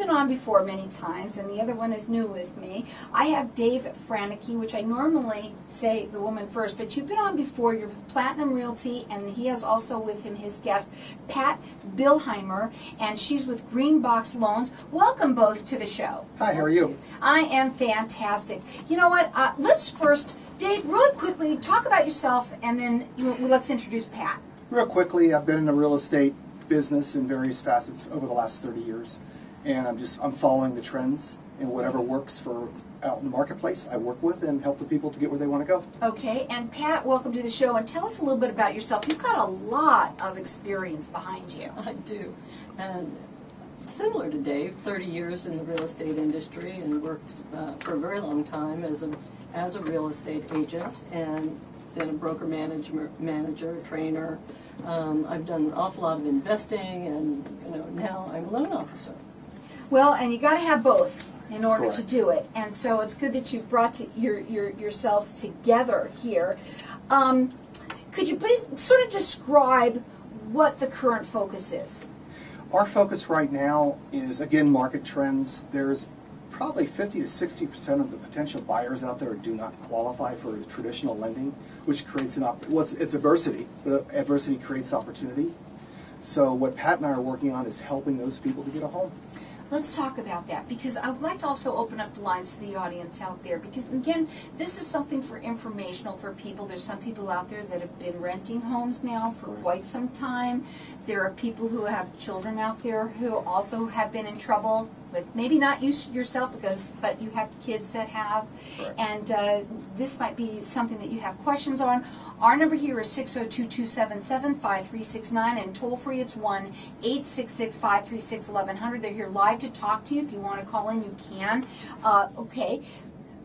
been on before many times, and the other one is new with me. I have Dave Franicki, which I normally say the woman first, but you've been on before. You're with Platinum Realty, and he has also with him his guest, Pat Billheimer, and she's with Green Box Loans. Welcome both to the show. Hi, how are you? I am fantastic. You know what? Let's first, Dave, really quickly, talk about yourself, and then let's introduce Pat. Real quickly, I've been in the real estate business in various facets over the last 30 years, and I'm following the trends, and whatever works for out in the marketplace, I work with and help the people to get where they want to go. Okay, and Pat, welcome to the show, and tell us a little bit about yourself. You've got a lot of experience behind you. I do, and similar to Dave, 30 years in the real estate industry, and worked for a very long time as a real estate agent, and then a broker manager, trainer. I've done an awful lot of investing, and now I'm a loan officer. Well, and you got to have both in order Correct. to do it, and so it's good that you've brought yourselves together here. Could you please sort of describe what the current focus is? Our focus right now is, again, market trends. There's probably 50 to 60% of the potential buyers out there do not qualify for traditional lending, which creates it's adversity, but adversity creates opportunity. So what Pat and I are working on is helping those people to get a home. Let's talk about that, because I would like to also open up the lines to the audience out there, because again, this is something for informational for people. There's some people out there that have been renting homes now for quite some time. There are people who have children out there who also have been in trouble with, maybe not you yourself, but you have kids that have. Correct. And this might be something that you have questions on. Our number here is 602-277-5369, and toll free it's 1-866-536-1100. They're here live to talk to you. If you want to call in, you can. Okay,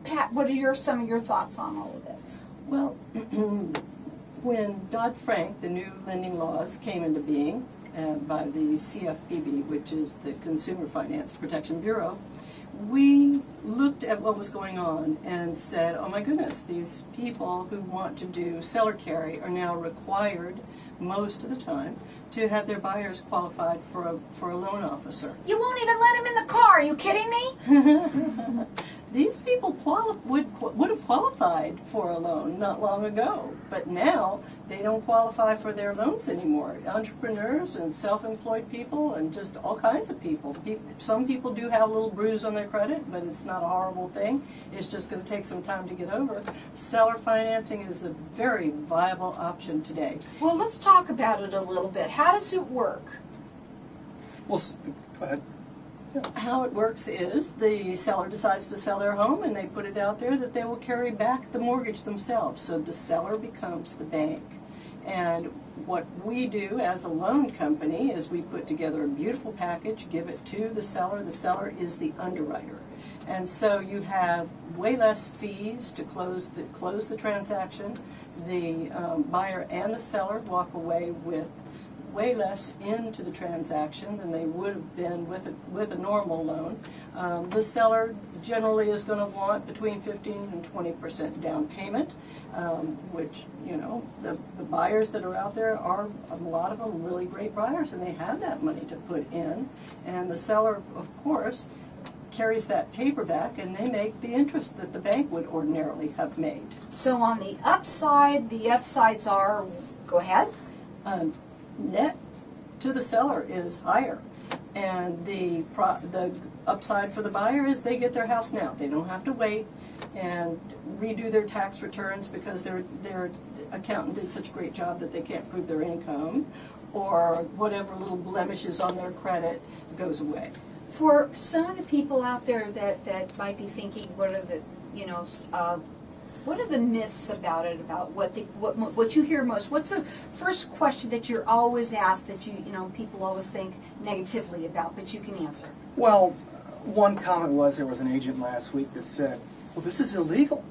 Pat, what are some of your thoughts on all of this? Well, when Dodd-Frank, the new lending laws, came into being by the CFPB, which is the Consumer Finance Protection Bureau, we looked at what was going on and said, oh my goodness, these people who want to do seller carry are now required most of the time to have their buyers qualified for a loan officer. You won't even let him in the car. Are you kidding me? These people would have qualified for a loan not long ago, but now they don't qualify for their loans anymore. Entrepreneurs and self-employed people and just all kinds of people. Some people do have a little bruise on their credit, but it's not a horrible thing. It's just going to take some time to get over. Seller financing is a very viable option today. Well, let's talk about it a little bit. How does it work? Well, go ahead. How it works is the seller decides to sell their home, and they put it out there that they will carry back the mortgage themselves. So the seller becomes the bank. And what we do as a loan company is we put together a beautiful package, give it to the seller. The seller is the underwriter. And so you have way less fees to close the transaction. The buyer and the seller walk away with way less into the transaction than they would have been with a normal loan. The seller generally is going to want between 15 and 20% down payment, which, the buyers that are out there are, a lot of them, really great buyers, and they have that money to put in. And the seller, of course, carries that paper back, and they make the interest that the bank would ordinarily have made. So on the upsides are, go ahead. Net to the seller is higher, and the upside for the buyer is they get their house now. They don't have to wait and redo their tax returns because their accountant did such a great job that they can't prove their income, or whatever little blemishes on their credit goes away. For some of the people out there that might be thinking, what are the myths about it, about what you hear most? What's the first question that you're always asked that people always think negatively about, but you can answer? Well, one comment was there was an agent last week that said, well, this is illegal.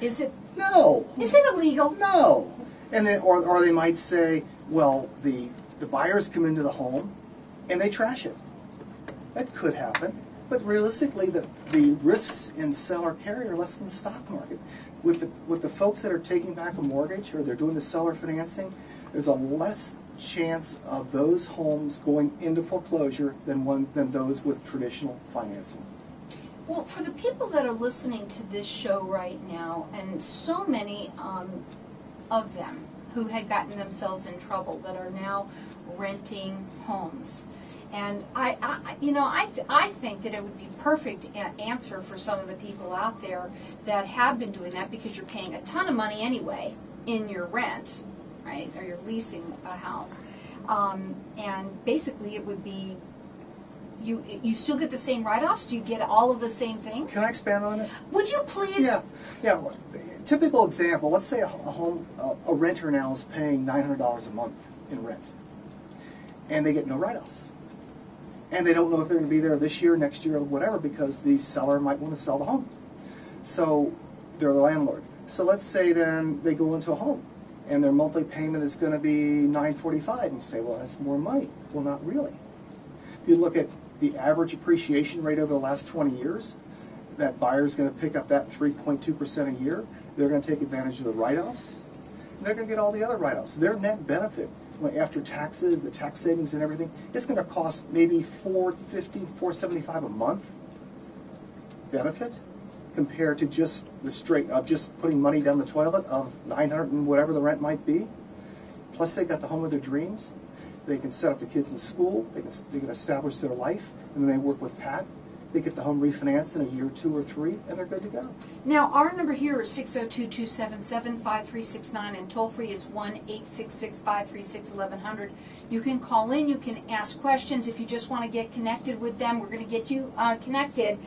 Is it? No. Is it illegal? No. And then, or they might say, well, the buyers come into the home and they trash it. That could happen. But realistically, the risks in seller carry are less than the stock market. With the folks that are taking back a mortgage or they're doing the seller financing, there's a less chance of those homes going into foreclosure than those with traditional financing. Well, for the people that are listening to this show right now, and so many of them who had gotten themselves in trouble that are now renting homes, and I think that it would be perfect answer for some of the people out there that have been doing that, because you're paying a ton of money anyway in your rent, right, or you're leasing a house, and basically it would be. You still get the same write-offs? Do you get all of the same things? Can I expand on it? Would you please? Yeah. Typical example, let's say a renter now is paying $900 a month in rent, and they get no write-offs. And they don't know if they're going to be there this year, next year, or whatever, because the seller might want to sell the home. So they're the landlord. So let's say then they go into a home, and their monthly payment is going to be $945, and you say, well, that's more money. Well, not really. If you look at the average appreciation rate over the last 20 years, that buyer is going to pick up that 3.2% a year. They're going to take advantage of the write-offs, and they're going to get all the other write-offs. Their net benefit, after taxes, the tax savings and everything, it's going to cost maybe $450, $475 a month benefit, compared to just the straight of just putting money down the toilet of $900 and whatever the rent might be. Plus, they got the home of their dreams. They can set up the kids in school, they can establish their life, and then they work with Pat. They get the home refinanced in a year, 2 or 3, and they're good to go. Now, our number here is 602-277-5369, and toll-free it's 1-866-536-1100. You can call in, you can ask questions. If you just want to get connected with them, we're going to get you connected.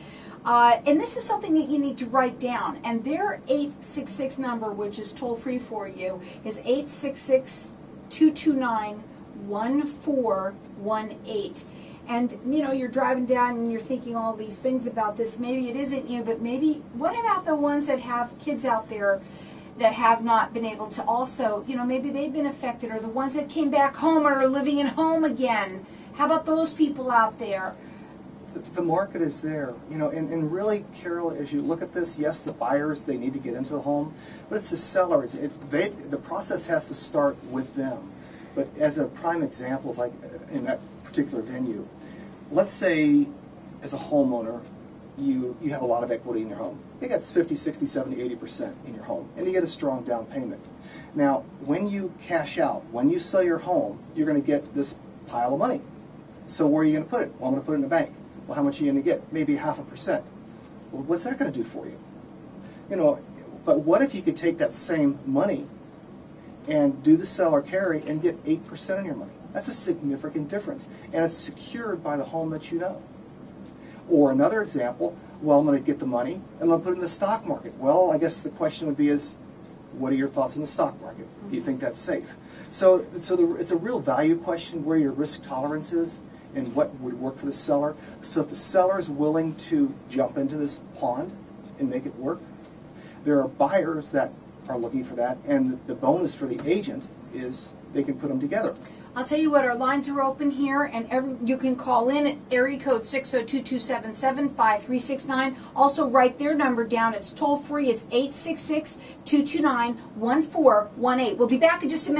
And this is something that you need to write down. And their 866 number, which is toll-free for you, is 866-229-1418. And, you're driving down and you're thinking all these things about this. Maybe it isn't you, but maybe, what about the ones that have kids out there that have not been able to also, maybe they've been affected, or the ones that came back home or are living at home again? How about those people out there? The market is there, and really, Carol, as you look at this, yes, the buyers, they need to get into the home, but it's the sellers. The process has to start with them. But as a prime example, like in that particular venue, let's say as a homeowner, you have a lot of equity in your home. You got 50, 60, 70, 80% in your home, and you get a strong down payment. Now, when you cash out, when you sell your home, you're going to get this pile of money. So where are you going to put it? Well, I'm going to put it in the bank. Well, how much are you going to get? Maybe 0.5%. Well, what's that going to do for you? But what if you could take that same money and do the sell or carry and get 8% on your money? That's a significant difference, and it's secured by the home that you know. Or another example, well, I'm going to get the money, I'm going to put it in the stock market. Well, I guess the question would be what are your thoughts on the stock market? Do you think that's safe? So it's a real value question, where your risk tolerance is and what would work for the seller. So if the seller is willing to jump into this pond and make it work, there are buyers that are looking for that, and the bonus for the agent is they can put them together. I'll tell you what, our lines are open here, and you can call in at area code 602-277-5369. Also, write their number down. It's toll free. It's 866-229-1418. We'll be back in just a minute.